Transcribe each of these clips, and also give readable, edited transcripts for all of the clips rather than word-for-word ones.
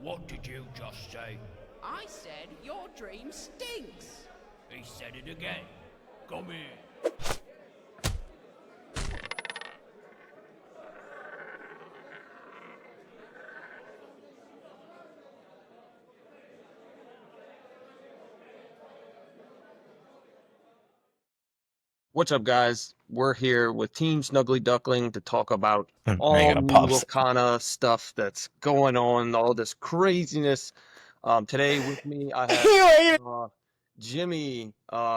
What did you just say? I said your dream stinks. He said it again. Come here. What's up, guys? We're here with Team Snuggly Duckling to talk about all Making a new puff. Lorcana stuff that's going on, all this craziness. Today with me, I have Jimmy,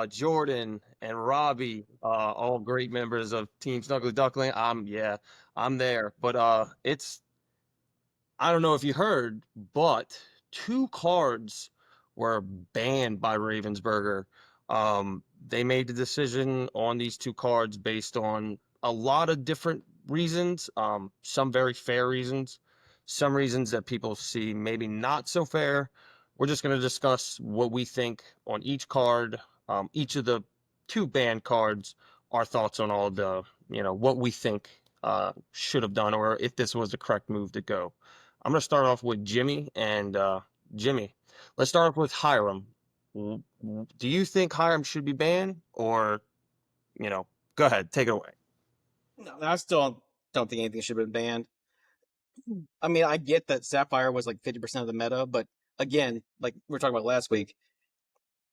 Jordan, and Robbie, all great members of Team Snuggly Duckling. I'm there. But I don't know if you heard, but two cards were banned by Ravensburger. They made the decision on these two cards based on a lot of different reasons, some very fair reasons, some reasons that people see maybe not so fair. We're just going to discuss what we think on each card, each of the two banned cards, our thoughts on all the, what we think should have done, or if this was the correct move to go. I'm going to start off with Jimmy, and Jimmy, let's start off with Hiram. Do you think Hiram should be banned, or, go ahead, take it away. No, I still don't think anything should have been banned. I mean, I get that Sapphire was like 50% of the meta, but again, like we were talking about last week,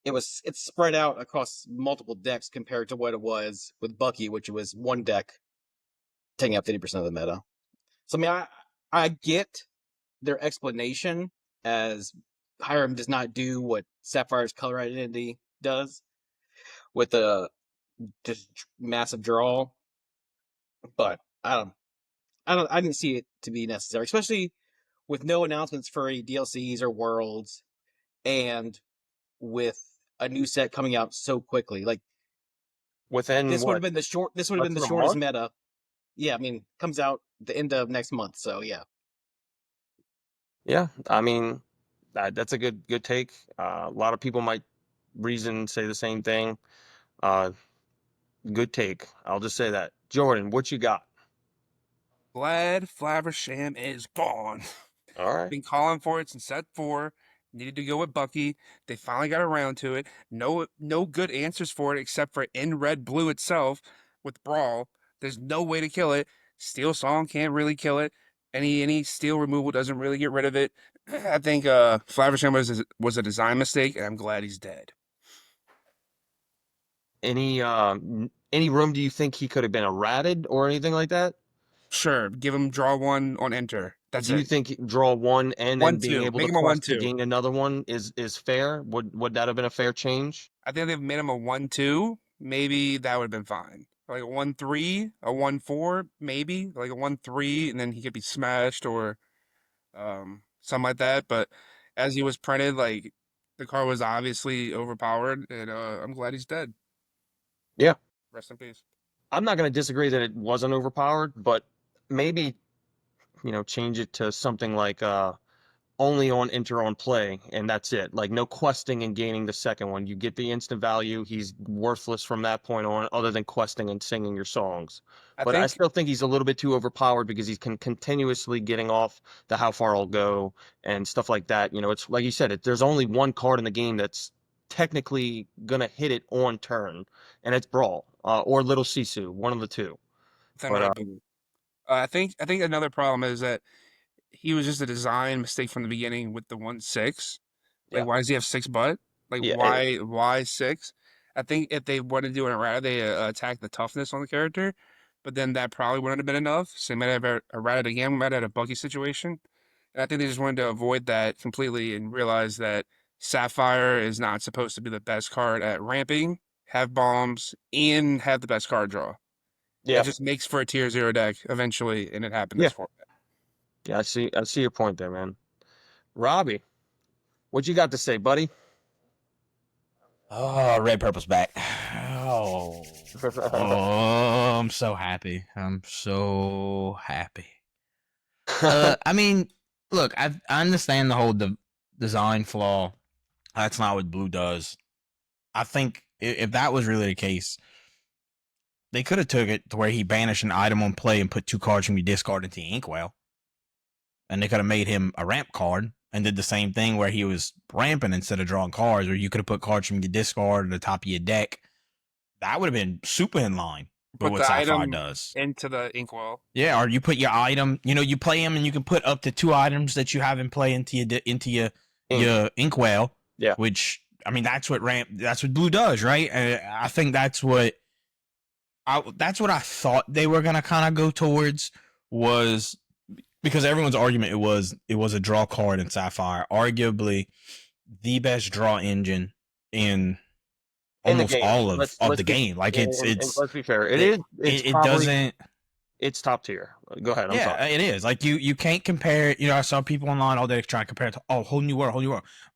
it's spread out across multiple decks compared to what it was with Bucky, which was one deck taking up 50% of the meta. So I mean, I get their explanation as Hiram does not do what Sapphire's color identity does with a just massive draw, but I didn't see it to be necessary, especially with no announcements for any DLCs or worlds, and with a new set coming out so quickly. Like Within this would what? have been the short. This would have been the Less than a shortest month? meta. Yeah, I mean, comes out the end of next month. So yeah, Yeah, I mean, that's a good take. A lot of people might say the same thing. Uh, Good take. I'll just say that. Jordan, what you got? Glad Flaversham is gone. All right. Been calling for it since set 4. Needed to go with Bucky. They finally got around to it. No good answers for it except for in red blue itself with Brawl. There's no way to kill it. Steel Song can't really kill it. Any steel removal doesn't really get rid of it. I think Flaversham was a design mistake, and I'm glad he's dead. Any room do you think he could have been errated or anything like that? Sure, give him draw 1 on enter. That's Do you it. think draw one and then being 1-2. able Make to him a quest to 1-2. gain another one is fair? Would that have been a fair change? I think they've made him a 1-2. Maybe that would have been fine. Like a 1-3, a 1-4, maybe. Like a 1-3, and then he could be smashed or something like that. But as he was printed, like the card was obviously overpowered, and I'm glad he's dead. Yeah. Rest in peace. I'm not going to disagree that it wasn't overpowered, but maybe, change it to something like only on enter on play, and that's it. Like no questing and gaining the second one. You get the instant value. He's worthless from that point on, other than questing and singing your songs. But I still think he's a little bit too overpowered because he's continuously getting off the how far I'll go and stuff like that. It's like you said, there's only one card in the game that's technically gonna hit it on turn, and it's Brawl or Little Sisu, one of the two. But I think another problem is that he was just a design mistake from the beginning with the 1-6. Like, yeah, why does he have 6 butt? Like, yeah, why 6? I think if they wanted to do an errata, they attack the toughness on the character, but then that probably wouldn't have been enough. So they might have errata again. We might have had a Bucky situation. And I think they just wanted to avoid that completely and realize that Sapphire is not supposed to be the best card at ramping, have bombs, and have the best card draw. yeah, It just makes for a tier 0 deck eventually, and it happened yeah, this format. yeah. I see your point there, man. Robbie, what you got to say, buddy? Oh, Red Purple's back. Oh, I'm so happy. I'm so happy. I mean, look, I understand the whole design flaw. That's not what blue does. I think if that was really the case, they could have took it to where he banished an item on play and put 2 cards from your discard into the Inkwell. And they could have made him a ramp card and did the same thing where he was ramping instead of drawing cards, or you could have put cards from your discard at the top of your deck. That would have been super in line with Put what the Sapphire item does. into the inkwell. Yeah, or you put your item, you play them and you can put up to 2 items that you have in play into your inkwell. Yeah. Which, I mean, that's what Blue does, right? And I think that's what I thought they were gonna kind of go towards, was because everyone's argument it was a draw card in Sapphire, arguably the best draw engine in almost all of the game. Like it's let's be fair, it doesn't. It's top tier. Go ahead. I'm sorry. It is. Like you can't compare it. I saw people online all day trying to compare it to Whole New World.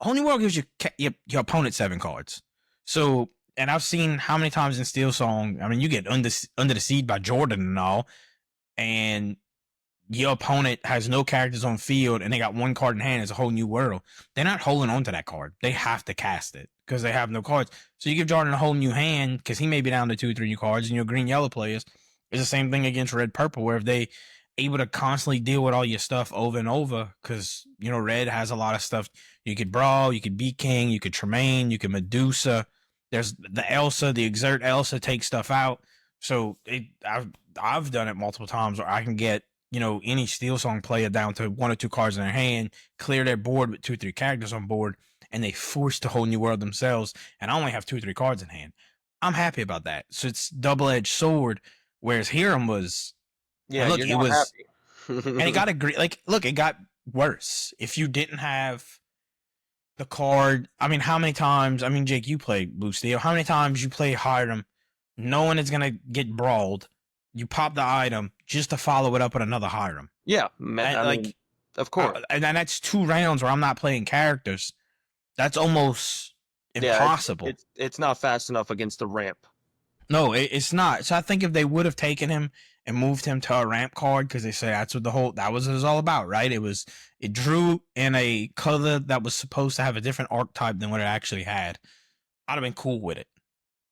Whole New World gives your opponent 7 cards. So, and I've seen how many times in Steel Song, I mean, you get under the seed by Jordan and all, and your opponent has no characters on field and they got 1 card in hand as a Whole New World. They're not holding on to that card. They have to cast it because they have no cards. So you give Jordan a whole new hand because he may be down to 2 or 3 new cards, and your green-yellow players. It's the same thing against red-purple, where if they able to constantly deal with all your stuff over and over, because, red has a lot of stuff. You could Brawl, you could Be King, you could Tremaine, you could Medusa. There's the Elsa, the Exert Elsa takes stuff out. So I've done it multiple times where I can get, any Steel Song player down to 1 or 2 cards in their hand, clear their board with 2 or 3 characters on board, and they force the Whole New World themselves, and I only have 2 or 3 cards in hand. I'm happy about that. So it's double-edged sword. Whereas Hiram was, yeah, look, you're it not was, happy. and it got it got worse. If you didn't have the card, I mean, how many times? I mean, Jake, you played Blue Steel. How many times you play Hiram, knowing it's gonna get brawled? You pop the item just to follow it up with another Hiram. Yeah, man, I mean, of course. And that's 2 rounds where I'm not playing characters. That's almost impossible. It's not fast enough against the ramp. No, it's not. So I think if they would have taken him and moved him to a ramp card, because they say that was what it was all about, right? It drew in a color that was supposed to have a different archetype than what it actually had. I'd have been cool with it.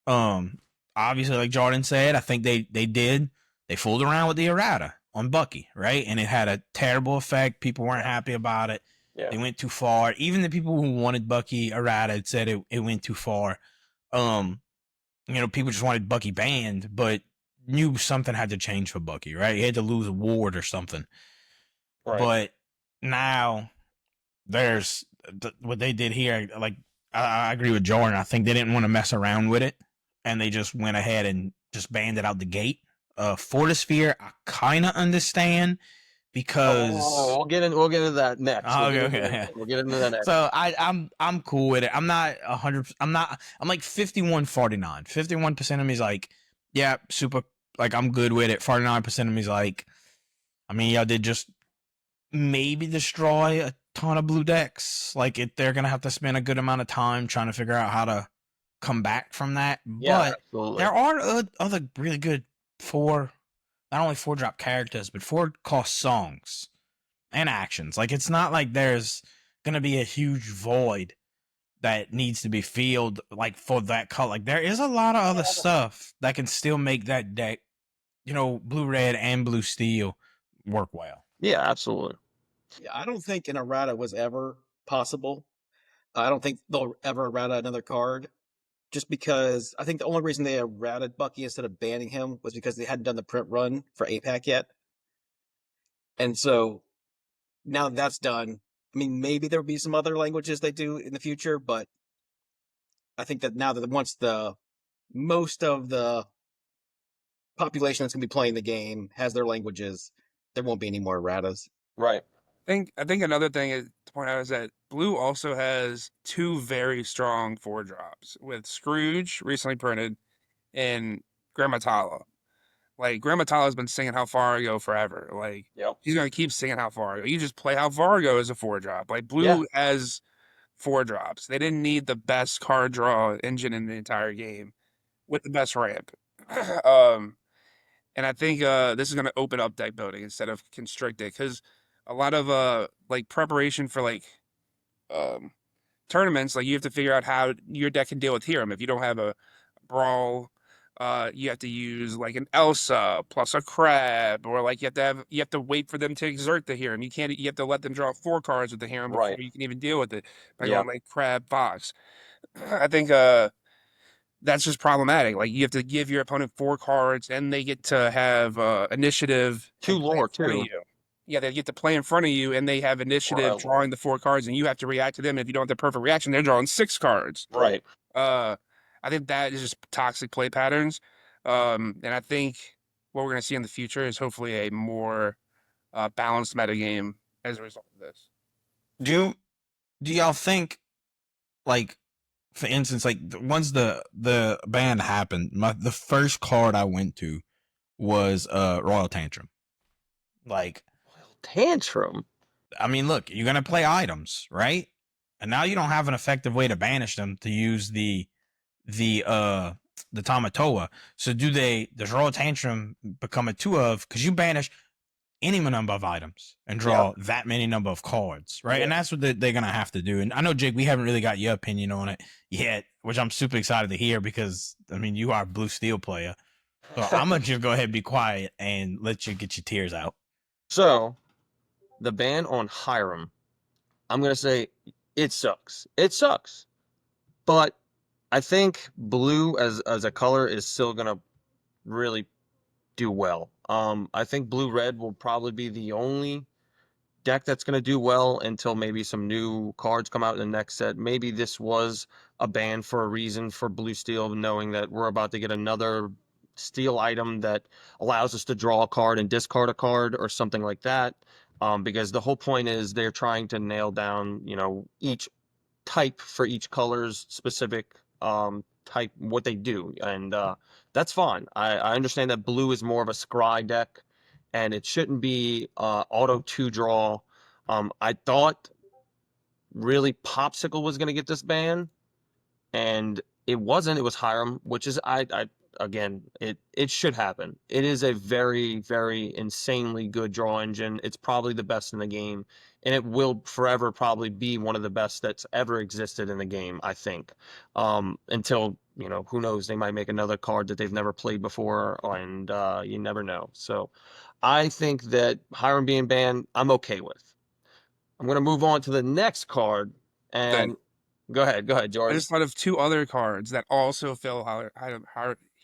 Obviously, like Jordan said, I think they did. They fooled around with the errata on Bucky, right? And it had a terrible effect. People weren't happy about it. Yeah. They went too far. Even the people who wanted Bucky errata had said it went too far. People just wanted Bucky banned, but knew something had to change for Bucky, right? He had to lose a ward or something. Right. But now there's what they did here. Like, I agree with Jordan. I think they didn't want to mess around with it, and they just went ahead and just banned it out the gate. Fortisphere, I kind of understand, because we'll get into that next. Okay. We'll get into that next. So I'm cool with it. I'm not 100. I'm like 51-49. 51% of me is like, yeah, super. Like, I'm good with it. 49% of me is like, I mean, y'all did just maybe destroy a ton of blue decks. Like, they're gonna have to spend a good amount of time trying to figure out how to come back from that. Yeah, but absolutely. There are other really good not only 4-drop characters, but 4-cost songs and actions. Like, it's not like there's gonna be a huge void that needs to be filled, like, for that color. Like, there is a lot of other stuff that can still make that deck, blue red and blue steel, work well. Yeah, absolutely. Yeah, I don't think an errata was ever possible. I don't think they'll ever errata another card, just because I think the only reason they errated Bucky instead of banning him was because they hadn't done the print run for APAC yet. And so now that that's done, I mean, maybe there'll be some other languages they do in the future, but I think that now that once most of the population that's going to be playing the game has their languages, there won't be any more erratas. Right. I think another thing to point out is that Blue also has 2 very strong 4-drops with Scrooge, recently printed, and Grammatala. Like, Grammatala's been singing How Far I Go forever. Like, Yep. He's going to keep singing How Far I Go. You just play How Far I Go as a 4-drop. Like, Blue has 4-drops. They didn't need the best card draw engine in the entire game with the best ramp. And I think this is going to open up deck building instead of constrict it, because a lot of like preparation for like tournaments, like, you have to figure out how your deck can deal with Hiram. If you don't have a Brawl you have to use like an Elsa plus a crab, or like you have to wait for them to exert the Hiram. You have to let them draw 4 cards with the Hiram before Right. you can even deal with it by Yeah. going like crab fox. I think that's just problematic. Like you have to give your opponent 4 cards, and they get to have initiative Two and play in lore front of too. you. Yeah, they get to play in front of you, and they have initiative drawing the 4 cards, and you have to react to them. If you don't have the perfect reaction, they're drawing 6 cards. Right. Uh, I think that is just toxic play patterns. And I think what we're going to see in the future is hopefully a more balanced metagame as a result of this. Do y'all think, like, for instance, like once the ban happened, the first card I went to was Royal Tantrum. Like, Tantrum. I mean, look, you're gonna play items, right? And now you don't have an effective way to banish them to use the Tamatoa. So does Royal Tantrum become a 2 of, because you banish any number of items and draw that many number of cards, right? Yeah. And that's what they're gonna have to do. And I know, Jake, we haven't really got your opinion on it yet, which I'm super excited to hear, because I mean, you are a Blue Steel player. So I'm gonna just go ahead and be quiet and let you get your tears out. So, the ban on Hiram, I'm gonna say it sucks. It sucks, but I think blue as a color is still gonna really do well. I think blue red will probably be the only deck that's going to do well until maybe some new cards come out in the next set. Maybe this was a ban for a reason for blue steel, knowing that we're about to get another steel item that allows us to draw a card and discard a card or something like that. Because the whole point is they're trying to nail down, each type for each color's specific type, what they do, and that's fine. I understand that blue is more of a scry deck, and it shouldn't be auto 2 draw. I thought really Popsicle was going to get this ban, and it wasn't. It was Hiram, which is I again, it should happen. It is a very, very insanely good draw engine. It's probably the best in the game, and it will forever probably be one of the best that's ever existed in the game, I think. Until, who knows, they might make another card that they've never played before, and you never know. So I think that Hiram being banned, I'm okay with. I'm going to move on to the next card, Then and go ahead, I George. just thought of 2 other cards that also fill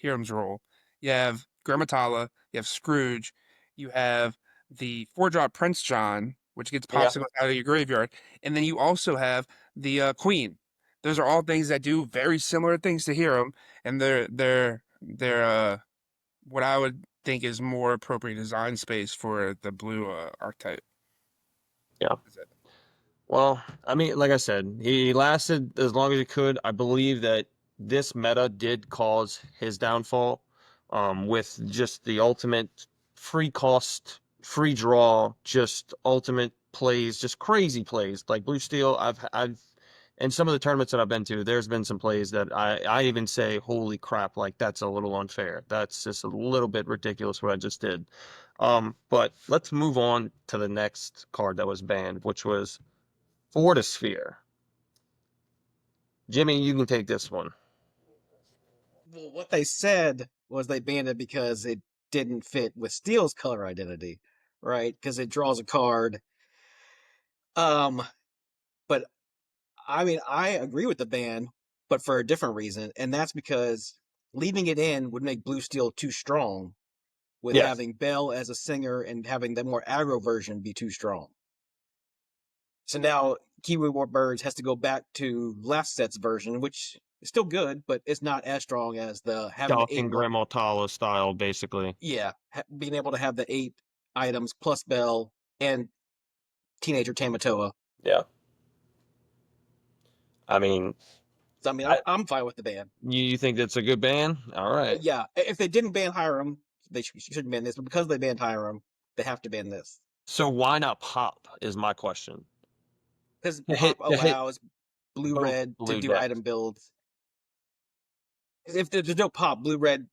Hiram's role. You have Grammatala, you have Scrooge, you have the 4-drop Prince John, which gets Yeah. Popsicle out of your graveyard, and then you also have the Queen. Those are all things that do very similar things to Hiram, and they're what I would think is more appropriate design space for the blue archetype. Yeah. That's it. Well, I mean, like I said, he lasted as long as he could. I believe that this meta did cause his downfall, with just the ultimate free cost, free draw, just ultimate plays, just crazy plays. Like Blue Steel, I've, in some of the tournaments that I've been to, there's been some plays that I even say, holy crap, like that's a little unfair. That's just a little bit ridiculous what I just did. But let's move on to the next card that was banned, which was Fortisphere. Jimmy, you can take this one. Well, what they said was they banned it because it didn't fit with Steel's color identity, right? Because it draws a card. But I mean, I agree with the ban, but for a different reason, and that's because leaving it in would make Blue Steel too strong, with Yes. having Bell as a singer and having the more aggro version be too strong. So now Kiwi War Birds has to go back to last set's version, which is still good, but it's not as strong as the having the Talking Grandma Tala style, basically. Yeah, being able to have the 8 items plus Bell and Teenager Tamatoa. Yeah. I mean, So I mean, I'm fine with the ban. you think that's a good ban? All right. Yeah, if they didn't ban Hiram, they shouldn't ban this. But because they banned Hiram, they have to ban this So why not Pop is my question. because To Pop hit allows blue both red to blue do decks. item builds. If there's no Pop, blue red,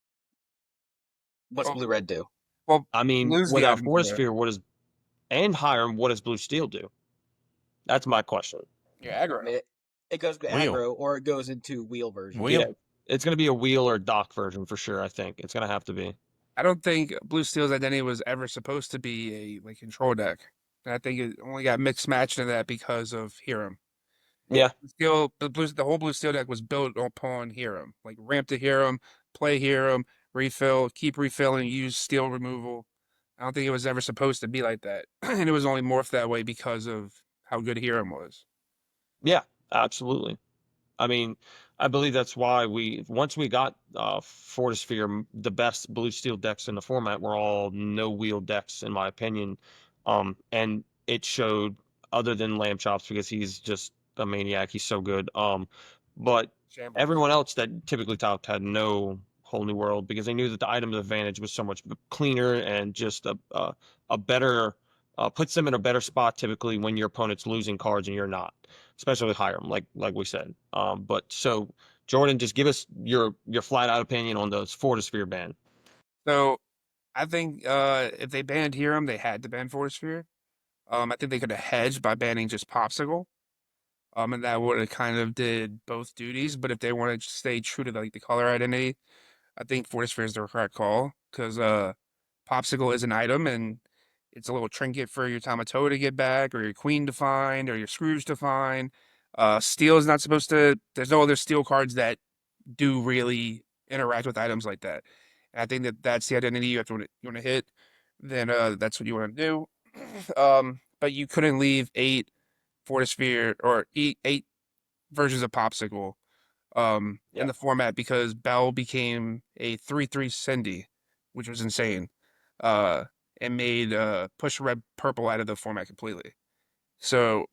what's Well- blue red do? Well, I mean, lose the without item Force for it. Sphere, and Hiram, what does Blue Steel do? That's my question. Yeah, aggro. I mean, it goes to Wheel. aggro or it goes into wheel version. Wheel. Yeah. It's going to be a wheel or dock version for sure. I think it's going to have to be. I don't think Blue Steel's identity was ever supposed to be a like control deck. And I think it only got mixed matched in that because of Hiram. Yeah. The whole Blue Steel deck was built upon Hiram. Like ramp to Hiram, play Hiram, refill, keep refilling, use steel removal. I don't think it was ever supposed to be like that. And it was only morphed that way because of how good Hiram was. Yeah. Absolutely. I mean, I believe that's why once we got Fortisphere, the best blue steel decks in the format were all no wheel decks, in my opinion. And it showed, other than Lamb Chops, because he's just a maniac. He's so good. But Shambles. everyone else that typically topped had no whole new world because they knew that the item advantage was so much cleaner and just a better puts them in a better spot typically when your opponent's losing cards and you're not, especially with Hiram, like we said. But so Jordan, just give us your flat out opinion on the Fortisphere ban. So I think if they banned Hiram, they had to ban Fortisphere. I think they could have hedged by banning just Popsicle. And that would have kind of did both duties. But if they wanted to stay true to like the color identity, I think Fortisphere is the correct call because Popsicle is an item and it's a little trinket for your Tamatoa to get back, or your Queen to find, or your Scrooge to find. Steel is not supposed to. There's no other steel cards that do really interact with items like that. And I think that that's the identity you want to hit. Then that's what you want to do. But you couldn't leave 8 Fortisphere or eight versions of Popsicle in the format because Bell became a 3/3 Cindy, which was insane. And made push red purple out of the format completely. So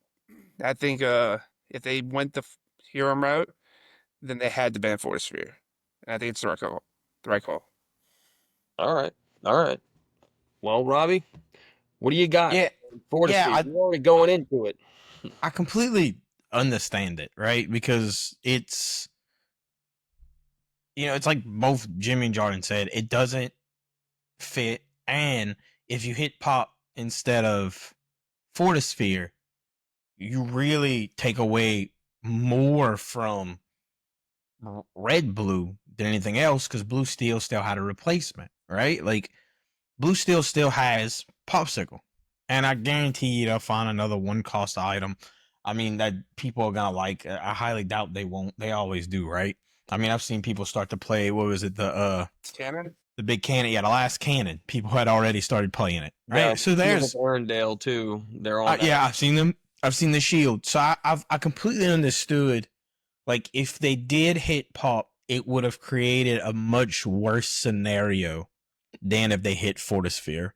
I think if they went the hero route, then they had to ban Fortisphere. And I think it's the right call. The right call. All right, all right. Well, Robbie, what do you got? Yeah, Fortisphere. We're already going into it. I completely understand it, right? Because it's, it's like both Jimmy and Jordan said, it doesn't fit. And if you hit pop instead of Fortisphere, you really take away more from red blue than anything else because blue steel still had a replacement, right? Like blue steel still has Popsicle. And I guarantee you they'll find another one cost item. I mean, that people are gonna like. I highly doubt they won't. They always do, right? I mean, I've seen people start to play. What was it? Cannon? The big cannon. Yeah, the last cannon. People had already started playing it, right? Yeah, So there's Erndale too. They're on. yeah, I've seen them. I've seen the shield. So I completely understood. Like if they did hit pop, it would have created a much worse scenario than if they hit Fortisphere,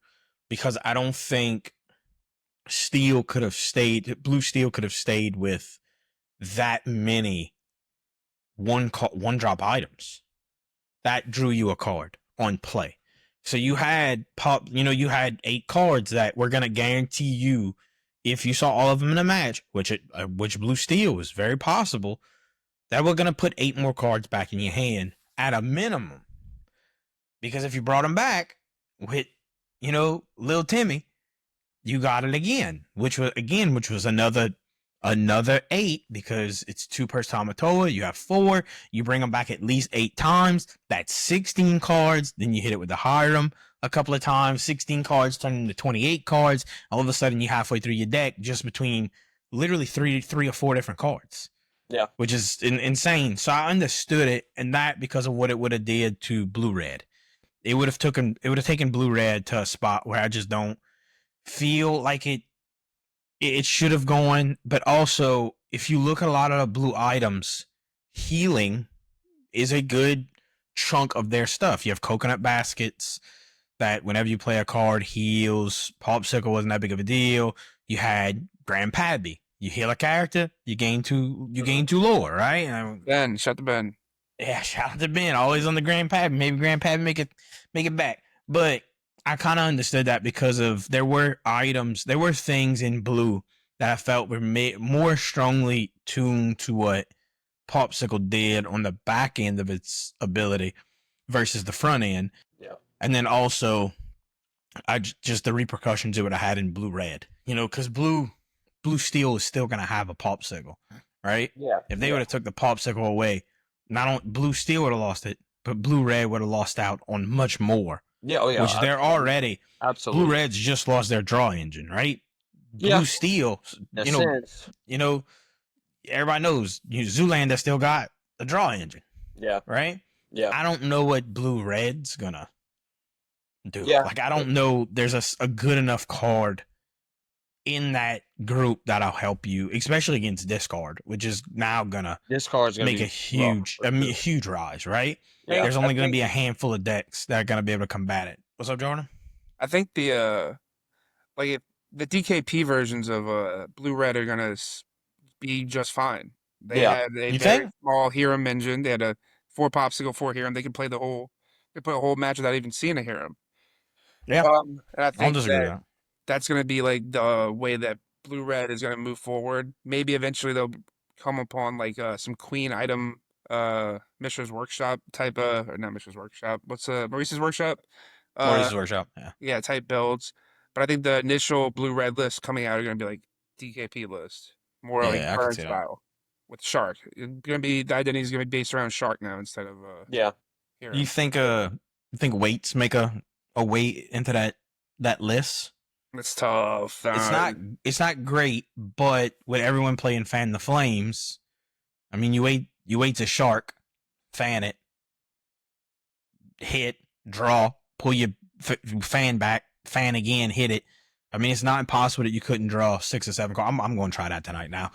because I don't think blue steel could have stayed with that many one drop items that drew you a card on play. So you had you had 8 cards that were going to guarantee you, if you saw all of them in a match, which blue steel was very possible, that we're going to put 8 more cards back in your hand at a minimum. Because if you brought them back with, Lil Timmy, you got it again, which was another 8, because it's 2 per Tamatoa. You have 4. You bring them back at least 8 times. That's 16 cards. Then you hit it with the Hiram a couple of times. 16 cards turn into 28 cards. All of a sudden, you're halfway through your deck just between literally 3 or 4 different cards. Yeah, which is insane. So I understood it, and that because of what it would have did to blue red. It would have taken blue red to a spot where I just don't feel like it should have gone. But also, if you look at a lot of the blue items, healing is a good chunk of their stuff. You have coconut baskets that whenever you play a card heals. Popsicle wasn't that big of a deal. You had Grandpappy. You heal a character, you gain 2 lore, right? Ben, shut the Ben. Yeah, shout out to Ben, always on the Grandpappy. Maybe Grandpappy make it back. But I kind of understood that because there were things in blue that I felt were more strongly tuned to what Popsicle did on the back end of its ability versus the front end. Yeah. And then also, just the repercussions it would have had in blue red. Because blue steel is still going to have a Popsicle, right? Yeah. If they would have took the Popsicle away, not on blue steel would have lost it, but blue red would have lost out on much more. Yeah, oh yeah, Which they're already absolutely. blue reds just lost their draw engine, right? Yeah. Blue steel, In a you know, sense. everybody knows Zoolander still got a draw engine, Yeah. right? Yeah. I don't know what blue red's gonna do. Yeah. Like I don't know. There's a good enough card in that group that'll help you, especially against discard, which is now gonna This card's gonna make be a huge, rough, a huge rise, right? Yeah. There's only I gonna think- be a handful of decks that are gonna be able to combat it. What's up, Jordan? I think the if the DKP versions of blue red are gonna be just fine. They Yeah. had a You very think? small Hiram engine. They had a 4 popsicle 4 Hiram. They could play they put a whole match without even seeing a Hiram. Yeah, And I I don't think disagree with that. that's going to be like the way that blue red is going to move forward. Maybe eventually they'll come upon like some queen item Mishra's Workshop type or not Mishra's Workshop. What's Maurice's Workshop? Maurice's Workshop. Yeah. Yeah, type builds. But I think the initial blue red list coming out are going to be like DKP list, more like Yeah, I can burn see that. style with Shark. It's going to be the identity is going to be based around Shark now instead of Yeah. Hero. You think weights make a weight into that list? It's tough. It's not great, but with everyone playing Fan the Flames, I mean you wait to Shark, fan it, hit, draw, pull your fan back, fan again, hit it. I mean, it's not impossible that you couldn't draw 6 or 7 cards. I'm going to try that tonight now.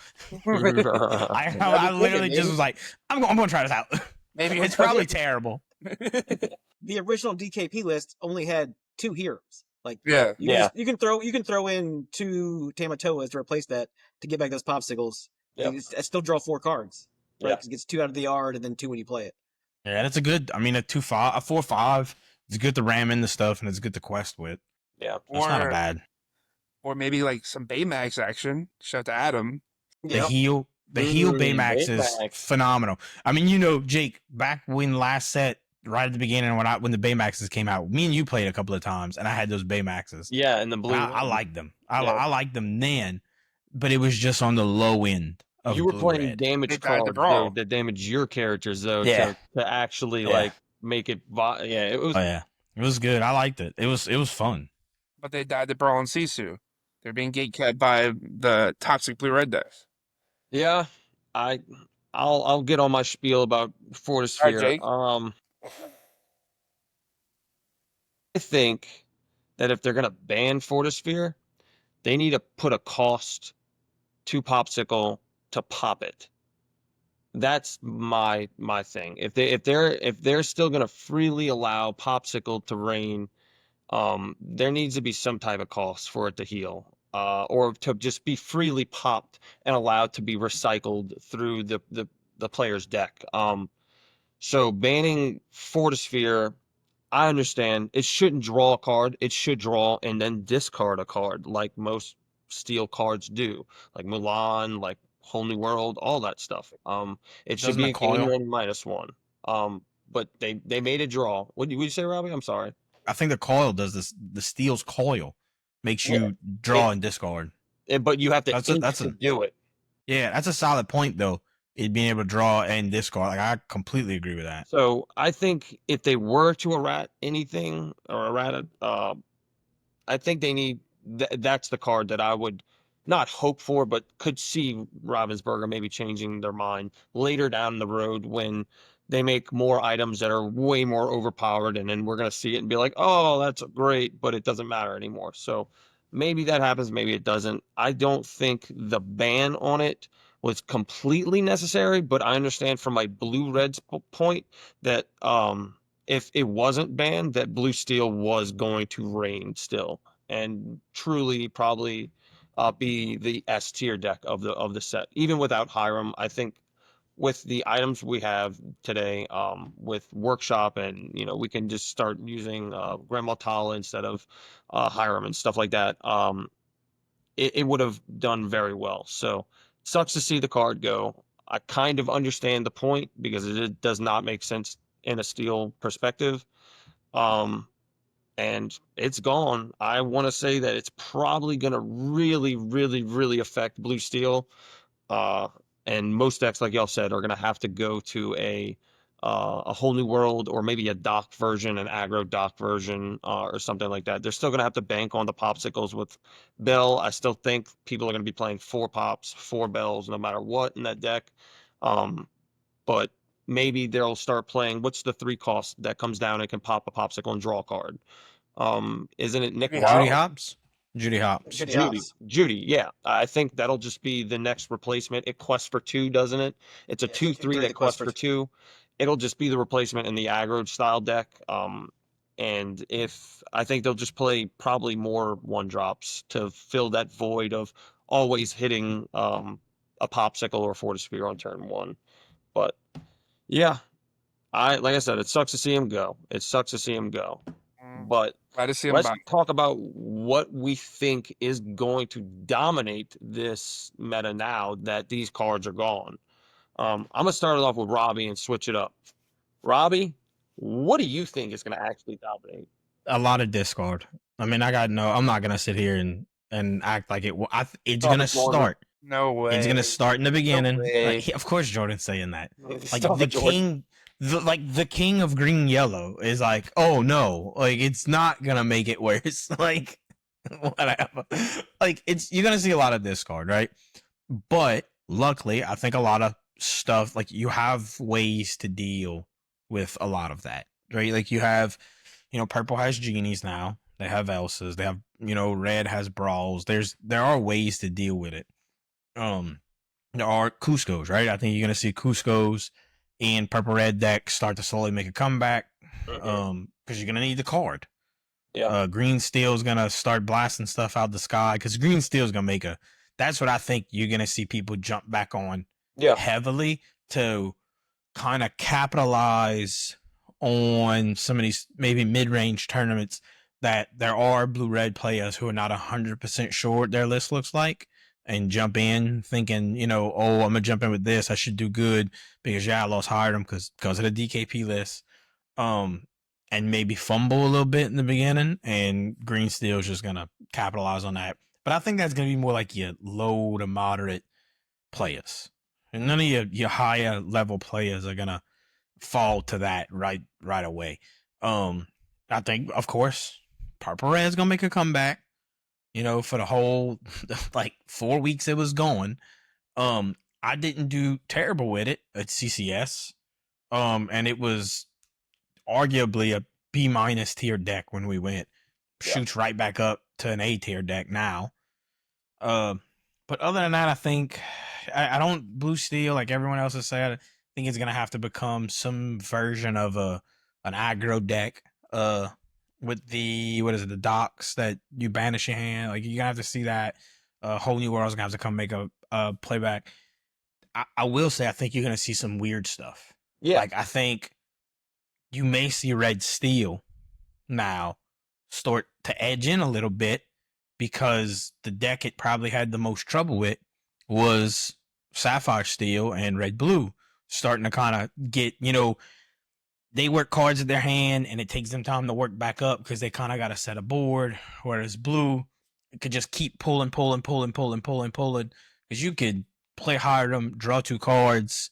I literally just was like, I'm going to try this out. Maybe It's probably terrible. The original DKP list only had 2 heroes. Like Yeah. you can throw in 2 Tamatoas to replace that to get back those popsicles. Yeah. You still draw 4 cards. Right? Yeah. 'Cause it gets 2 out of the yard and then 2 when you play it. Yeah, that's a good. I mean, a 2/5, a 4/5. It's good to ram in the stuff, and it's good to quest with. Yeah. It's not a bad. Or maybe like some Baymax action. Shout out to Adam. The heal Baymax is Baymax. phenomenal. I mean, Jake, back when last set, right at the beginning when the Baymaxes came out, me and you played a couple of times, and I had those Baymaxes. Yeah, and the blue. I liked them. I Yeah. liked them then, but it was just on the low end of You were blue playing red. damage They died to cards brawl. though, that damage your characters though Yeah. to actually Yeah. like make it. Yeah, it was. Oh yeah, it was good. I liked it. It was fun. But they died to Brawl and Sisu. They're being gatekept by the toxic blue red decks. Yeah, I'll get on my spiel about Fortisphere. Jake. I think that if they're gonna ban Fortisphere, they need to put a cost to Popsicle to pop it. That's my thing. If they're still gonna freely allow Popsicle to reign, there needs to be some type of cost for it to heal, or to just be freely popped and allowed to be recycled through the player's deck. So banning Fortisphere, I understand it shouldn't draw a card. It should draw and then discard a card like most steel cards do, like Mulan, like Whole New World, all that stuff. It should Doesn't be a a coil- gain one -1. But they made a draw. What did you say, Robbie? I'm sorry. I think the coil does this. The steel's coil makes Yeah. you draw and discard. But you have to That's to do it. Yeah, that's a solid point though. It being able to draw and discard. Like I completely agree with that. So I think if they were to errata anything or errata, I think they need. That's the card that I would not hope for, but could see Ravensburger maybe changing their mind later down the road when they make more items that are way more overpowered, and then we're gonna see it and be like, "Oh, that's great," but it doesn't matter anymore. So maybe that happens, maybe it doesn't. I don't think the ban on it was completely necessary, but I understand from my blue red's point that if it wasn't banned, that blue steel was going to reign still and truly probably be the S tier deck of the set, even without Hiram. I think with the items we have today, with Workshop, and we can just start using Grandma Tala instead of Hiram and stuff like that. It would have done very well. So sucks to see the card go. I kind of understand the point because it does not make sense in a steel perspective. And it's gone. I want to say that it's probably going to really, really, really affect blue steel. And most decks, like y'all said, are going to have to go to a whole new world, or maybe a dock version, an aggro dock version, or something like that. They're still going to have to bank on the popsicles with Bell. I still think people are going to be playing 4 pops, 4 bells, no matter what in that deck. But maybe they'll start playing. What's the 3 cost that comes down and can pop a popsicle and draw a card? Isn't it Nick Judy Wild? Judy Hopps. Judy Hopps. Judy Judy, Hopps. Judy, yeah. I think that'll just be the next replacement. It quests for 2, doesn't it? It's a Yeah, it's 2/3 2/3 that that quests quests for for 2. It'll just be the replacement in the aggro style deck. And if I think they'll just play probably more 1-drops to fill that void of always hitting a popsicle or Fortisphere on turn 1. But yeah, like I said, it sucks to see him go. It sucks to see him go. But Glad to see him let's back. talk about what we think is going to dominate this meta now that these cards are gone. I'm gonna start it off with Robbie and switch it up. Robbie, what do you think is gonna actually dominate? A lot of discard. I mean, I'm not gonna sit here and act like it. It's Stop gonna it, Jordan. start. No way. It's gonna start in the beginning. way. Of course, Jordan's saying that. Like Stop the it, Jordan. king, the king of green yellow is like, oh no, like it's not gonna make it worse. Like whatever. Like you're gonna see a lot of discard, right? But luckily, I think a lot of stuff, like you have ways to deal with a lot of that, right? Like you have, purple has genies now. They have Elsas. They have, red has brawls. There are ways to deal with it. There are Cusco's, right? I think you're gonna see Cusco's and purple red deck start to slowly make a comeback. Because you're gonna need the card. Yeah. Green Steel's gonna start blasting stuff out the sky because Green Steel's gonna make that's what I think you're gonna see people jump back on Yeah. heavily to kind of capitalize on some of these maybe mid-range tournaments that there are blue-red players who are not 100% sure what their list looks like and jump in thinking, oh, I'm gonna jump in with this. I should do good because I lost Hiram because of the DKP list. And maybe fumble a little bit in the beginning, and Green Steel's just gonna capitalize on that. But I think that's gonna be more like your low to moderate players, and none of your higher level players are gonna fall to that right away. I think, of course, Purple Red's gonna make a comeback. For the whole like 4 weeks it was going. I didn't do terrible with it at CCS. And it was arguably a B- tier deck when we went. Shoots right back up to an A tier deck now. But other than that, I think I don't blue steel like everyone else has said. I think it's gonna have to become some version of an aggro deck. With the docks that you banish your hand. Like you're gonna have to see that. Whole New World's gonna have to come make a playback. I will say I think you're gonna see some weird stuff. Yeah. Like I think you may see Red Steel now start to edge in a little bit because the deck it probably had the most trouble with was Sapphire Steel and Red Blue starting to kind of get, they work cards in their hand and it takes them time to work back up because they kind of got to set a board. Whereas Blue could just keep pulling because you could play Hiram, draw 2 cards,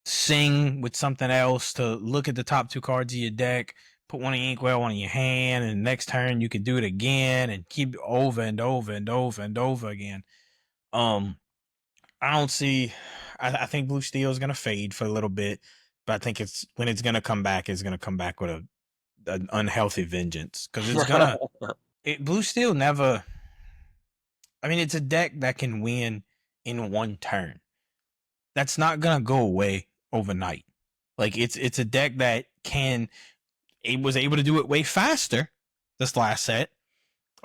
sing with something else to look at the top 2 cards of your deck, put one in Inkwell, one in your hand, and next turn you could do it again and keep over and over and over and over again. I don't see. I think Blue Steel is gonna fade for a little bit, but I think when it's gonna come back with an unhealthy vengeance because it's gonna. Blue Steel never. I mean, it's a deck that can win in one turn. That's not gonna go away overnight. Like it's a deck that it was able to do it way faster this last set,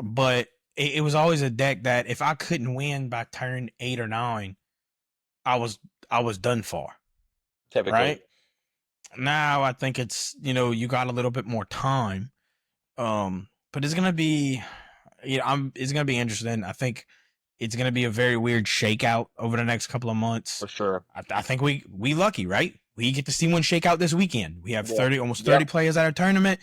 but it was always a deck that if I couldn't win by turn 8 or 9, I was done for. Typically. Right? Now I think it's, you got a little bit more time. But it's gonna be it's gonna be interesting. I think it's gonna be a very weird shakeout over the next couple of months. For sure. I think we lucky, right? We get to see one shakeout this weekend. We have almost 30 Yep. players at our tournament.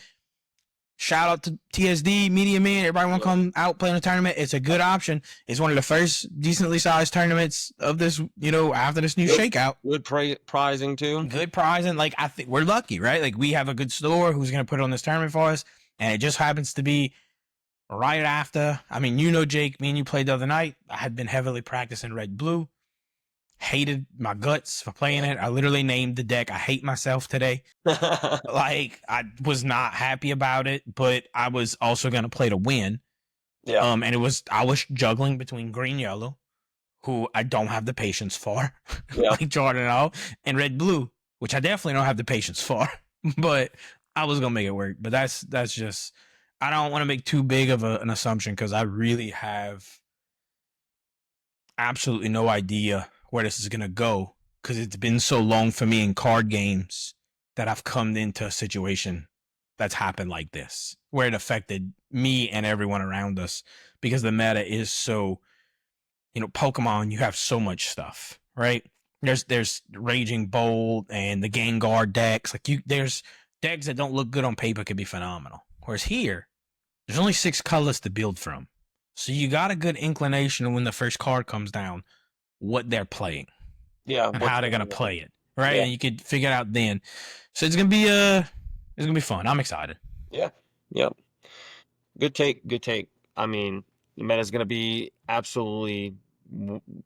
Shout out to TSD, Media Man. Everybody want to come out play in a tournament. It's a good option. It's one of the first decently sized tournaments of this, after this new shakeout. Good prizing too. Good prizing. Like, I think we're lucky, right? Like, we have a good store who's going to put on this tournament for us. And it just happens to be right after. I mean, Jake, me and you played the other night. I had been heavily practicing Red Blue. Hated my guts for playing it. I literally named the deck I hate myself today. Like, I was not happy about it, but I was also going to play to win. Yeah. And I was juggling between green yellow, who I don't have the patience for, like Jordan and all, and red blue, which I definitely don't have the patience for. But I was gonna make it work. But that's just, I don't want to make too big of an assumption because I really have absolutely no idea where this is gonna go, because it's been so long for me in card games that I've come into a situation that's happened like this, where it affected me and everyone around us, because the meta is so, Pokemon, you have so much stuff, right? There's Raging Bolt and the Gengar decks. Like, there's decks that don't look good on paper could be phenomenal. Whereas here, there's only 6 colors to build from. So you got a good inclination of when the first card comes down, what they're playing. Yeah. And how they're gonna play it. Right? Yeah. And you could figure it out then. So it's gonna be fun. I'm excited. Yeah. Yep. Good take. I mean, the meta's going to be absolutely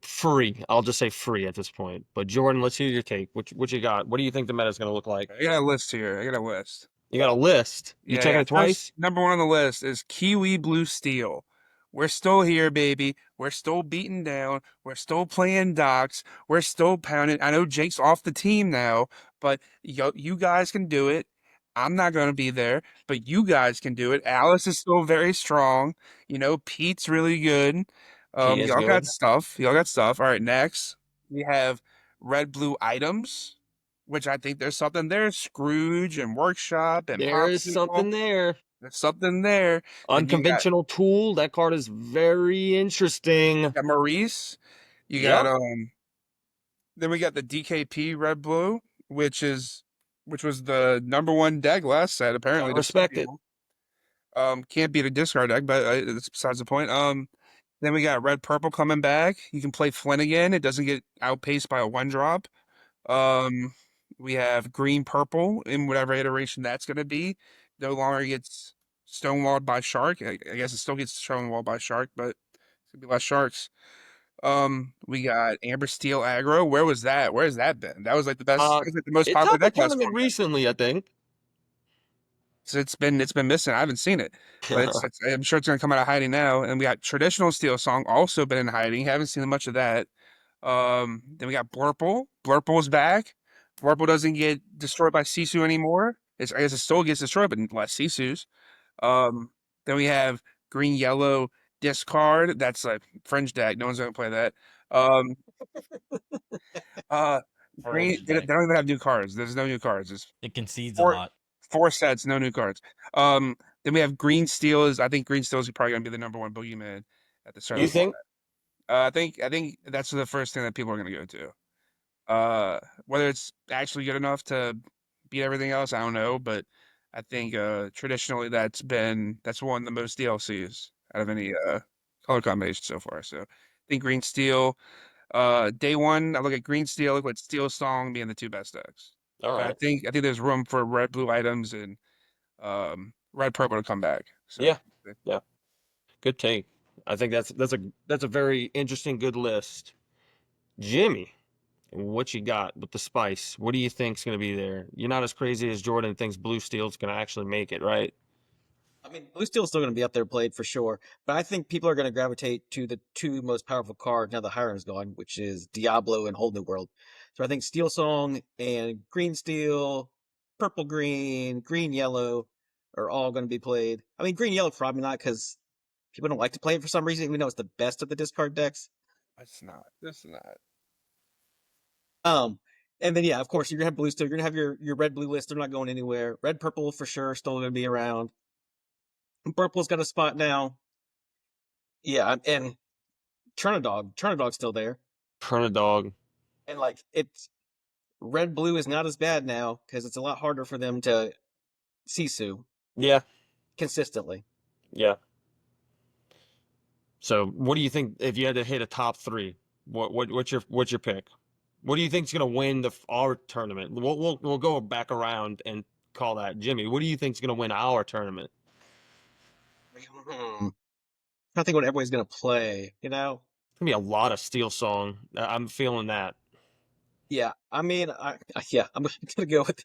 free. I'll just say free at this point. But Jordan, let's hear your take. What you got? What do you think the meta's going to look like? I got a list here. I got a list. You got a list. You checking it twice? Number 1 on the list is Kiwi Blue Steel. We're still here, baby. We're still beating down. We're still playing docks. We're still pounding. I know Jake's off the team now, but you guys can do it. I'm not going to be there, but you guys can do it. Alice is still very strong. Pete's really good. He is Y'all got good. stuff. Y'all got stuff. All right, next we have red blue items, which I think there's something there. Scrooge and Workshop and There is Popsicle. something there. There's something there. Unconventional tool. That card is very interesting. You got Maurice. You got then we got the DKP red blue, which was the number 1 deck last set, apparently. I respect it. Can't beat a discard deck, but it's besides the point. Then we got red purple coming back. You can play Flynn again. It doesn't get outpaced by a 1-drop. We have green purple in whatever iteration that's going to be. No longer gets stonewalled by Shark. I guess it still gets stonewalled by Shark, but it's going to be less Sharks. We got Amber Steel aggro. Where was that? Where has that been? That was like the best, the most It's popular at the deck last tournament format. recently, I think. So it's been missing. I haven't seen it, but I'm sure it's gonna come out of hiding now. And we got traditional Steel Song also been in hiding. Haven't seen much of that. Then we got Blurple. Blurple's back. Blurple doesn't get destroyed by Sisu anymore. I guess it still gets destroyed, but less Sisus. Then we have green yellow discard. That's a fringe deck. No one's gonna play that. Green. They don't even have new cards. There's no new cards. It concedes a lot. 4 sets, no new cards. Then we have Green Steel. I think Green Steel is probably going to be the number 1 boogeyman at the start. You think? I think that's the first thing that people are going to go to. Whether it's actually good enough to beat everything else, I don't know. But I think traditionally that's won the most DLCs out of any color combination so far. So I think Green Steel. Day 1, I look at Green Steel, look at Steel Song being the 2 best decks. All right. I think there's room for red blue items and red purple to come back. So, Yeah. Good take. I think that's a very interesting, good list. Jimmy, what you got with the spice? What do you think's going to be there? You're not as crazy as Jordan thinks Blue Steel's going to actually make it, right? I mean, Blue Steel's still going to be up there played for sure, but I think people are going to gravitate to the 2 most powerful cards now that Hiram's gone, which is Diablo and Whole New World. So I think Steel Song and Green Steel, Purple Green, Green Yellow are all going to be played. I mean, Green Yellow probably not, because people don't like to play it for some reason, even though it's the best of the discard decks. It's not. It's not. And then of course you're gonna have Blue Steel. You're gonna have your red blue list. They're not going anywhere. Red purple for sure, still gonna be around. Purple's got a spot now. Yeah, and Churnadog's still there. Dog. And it's red blue is not as bad now because it's a lot harder for them to Sisu. Yeah. consistently. Yeah. So, what do you think if you had to hit a top three? What's your pick? What do you think's gonna win our tournament? We'll go back around and call that Jimmy. What do you think's gonna win our tournament? I think what everybody's gonna play, you know. It's gonna be a lot of Steel Song. I'm feeling that. Yeah, I mean, yeah, I'm gonna go with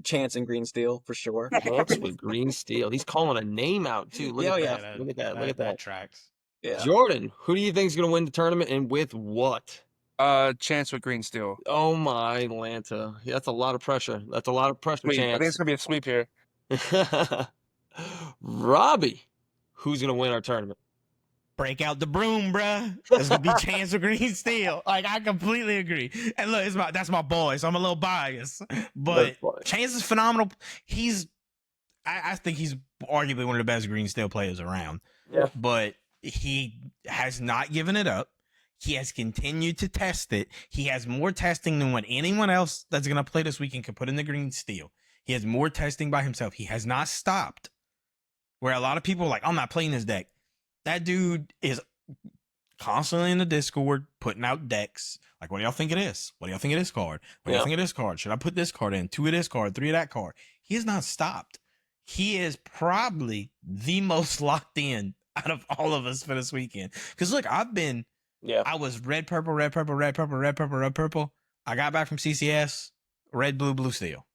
Chance and Green Steel for sure. Chance with Green Steel. He's calling a name out too. Look Yeah, at yeah, that. Look at that. Look at That that. tracks. yeah. Jordan, who do you think's gonna win the tournament and with what? Chance with Green Steel. Oh my Lanta. Yeah, that's a lot of pressure. That's a lot of pressure, Sweep. I think it's Chance. gonna be a sweep here. Robbie, who's gonna win our tournament? Break out the broom, bruh. It's gonna be Chance of Green Steel. Like, I completely agree. And look, that's my boy, so I'm a little biased. But Chance is phenomenal. I think he's arguably one of the best Green Steel players around. Yeah. But he has not given it up. He has continued to test it. He has more testing than what anyone else that's gonna play this weekend could put in the Green Steel. He has more testing by himself. He has not stopped. Where a lot of people are like, I'm not playing this deck. That dude is constantly in the Discord putting out decks. Like, what do y'all think it is? What do y'all think of this card? What do y'all think of this card? Should I put this card in? 2 of this card, 3 of that card. He has not stopped. He is probably the most locked in out of all of us for this weekend. Because look, I was red, purple, red, purple, red, purple, red, purple, red, purple. I got back from CCS, red, blue, blue, steel.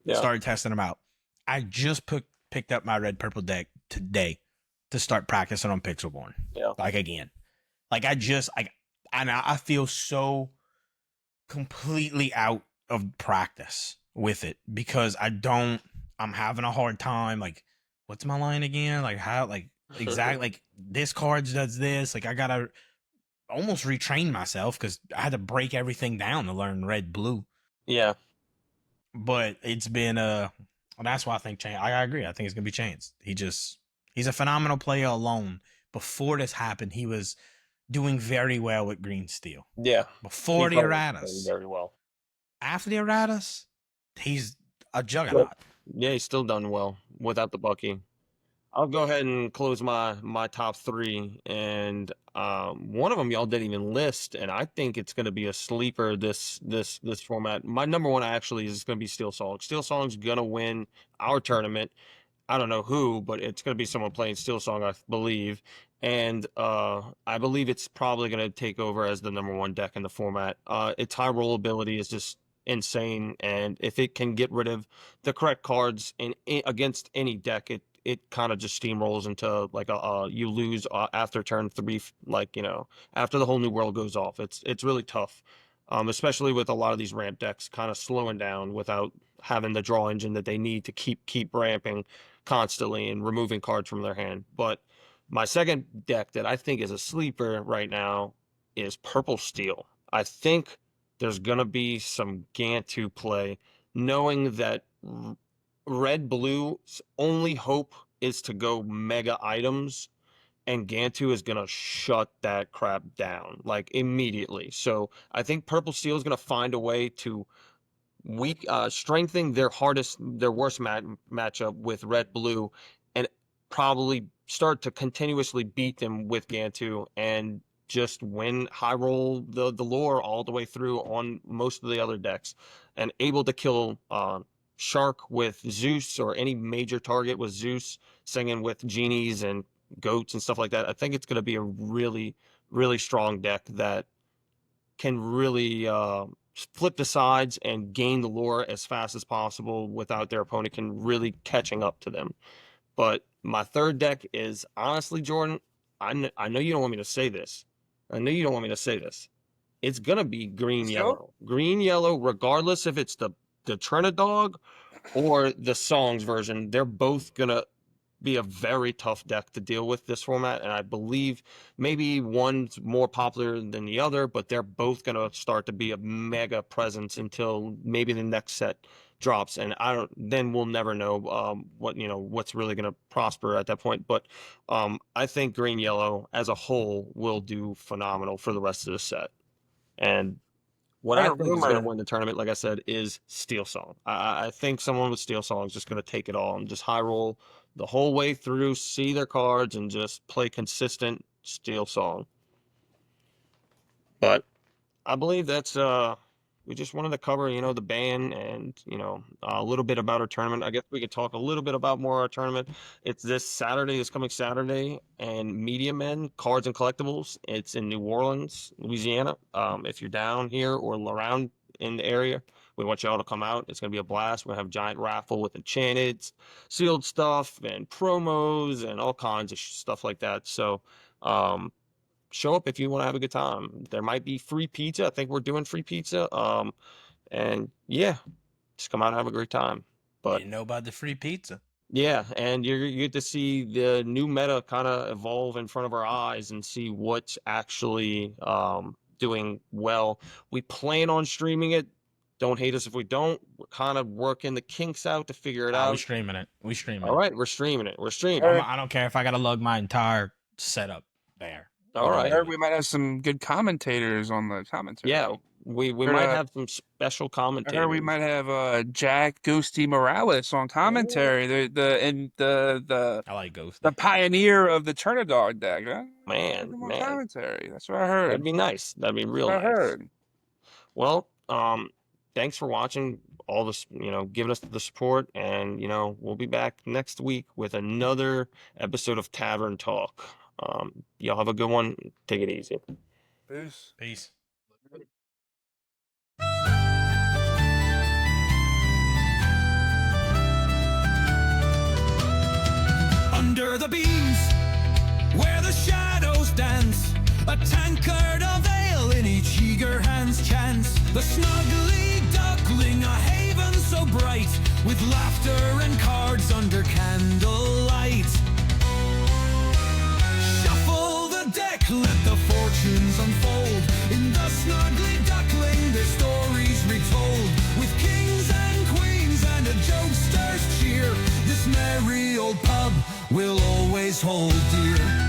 Yeah. Started testing them out. I just picked up my red, purple deck today to start practicing on Pixelborn. Yeah. Like, again. Like, I feel so completely out of practice with it because I'm having a hard time. Like, what's my line again? Like, how, like, exactly, like, this card does this. Like, I gotta almost retrain myself because I had to break everything down to learn red, blue. Yeah. But it's been, that's why I think I agree. I think it's gonna be Chance. He's a phenomenal player alone. Before this happened, he was doing very well with Green Steel. Yeah. Before the erratas. Very well. After the erratas, he's a juggernaut. Yeah, he's still done well without the Bucky. I'll go ahead and close my top three, and one of them y'all didn't even list, and I think it's going to be a sleeper this format. My number one actually is going to be Steel Song. Steel Song's going to win our tournament. I don't know who, but it's going to be someone playing Steel Song, I believe. And I believe it's probably going to take over as the number one deck in the format. Its high roll ability is just insane, and if it can get rid of the correct cards against any deck, it kind of just steamrolls into like you lose after turn 3, like, after the whole new world goes off. It's really tough, especially with a lot of these ramp decks kind of slowing down without having the draw engine that they need to keep ramping constantly and removing cards from their hand. But my second deck that I think is a sleeper right now is Purple Steel. I think there's going to be some Gantu play, knowing that Red Blue's only hope is to go mega items, and Gantu is going to shut that crap down, like, immediately. So I think Purple Steel is going to find a way to strengthen their worst matchup with Red Blue, and probably start to continuously beat them with Gantu and just win high roll the lore all the way through on most of the other decks, and able to kill Shark with Zeus, or any major target with Zeus, singing with genies and goats and stuff like that. I think it's going to be a really, really strong deck that can really flip the sides and gain the lore as fast as possible without their opponent can really catching up to them. But my third deck is, honestly, Jordan, I know you don't want me to say this. I know you don't want me to say this. It's going to be green, yellow. Green, yellow, regardless if it's the Trinidog or the Songs version. They're both going to be a very tough deck to deal with this format, and I believe maybe one's more popular than the other, but they're both going to start to be a mega presence until maybe the next set drops, and then we'll never know what's really going to prosper at that point. But I think green yellow as a whole will do phenomenal for the rest of the set. And what I think is going to win the tournament, like I said, is Steel Song. I think someone with Steel Song is just going to take it all and just high roll the whole way through, see their cards, and just play consistent Steel Song. But I believe that's we just wanted to cover, the ban and, a little bit about our tournament. I guess we could talk a little bit about more our tournament. It's this coming Saturday, and Media Men, Cards and Collectibles. It's in New Orleans, Louisiana. If you're down here or around in the area, we want you all to come out. It's going to be a blast. We're going to have a giant raffle with enchanted, sealed stuff, and promos, and all kinds of stuff like that. So, show up if you want to have a good time. There might be free pizza. I think we're doing free pizza. And yeah, just come out and have a great time. But You know about the free pizza. yeah, and you get to see the new meta kind of evolve in front of our eyes and see what's actually doing well. We plan on streaming it. Don't hate us if we don't. We're kind of working the kinks out to figure it We're out. streaming it. We streaming All it. right, we're streaming it. We're streaming. I don't care if I got to lug my entire setup there. All I right. heard we might have some good commentators on the commentary. Yeah, we Heard, might have some special I commentators. heard we might have Jack Ghosty Morales on commentary. The I like Ghost. the pioneer of the Turnadog deck. Huh? Man, Put him on man. commentary. That's what I heard. That'd be nice. That'd be real That's what I nice. heard. Well, thanks for watching all this, giving us the support, and we'll be back next week with another episode of Tavern Talk. Y'all have a good one. Take it easy. Peace. Peace. Under the beams, where the shadows dance, a tankard of ale in each eager hand's chance. The snuggly duckling, a haven so bright, with laughter and cards under candlelight. Shuffle the deck, let the fortunes unfold. In the snuggly duckling, their stories retold. With kings and queens and a jokester's cheer, this merry old pub will always hold dear.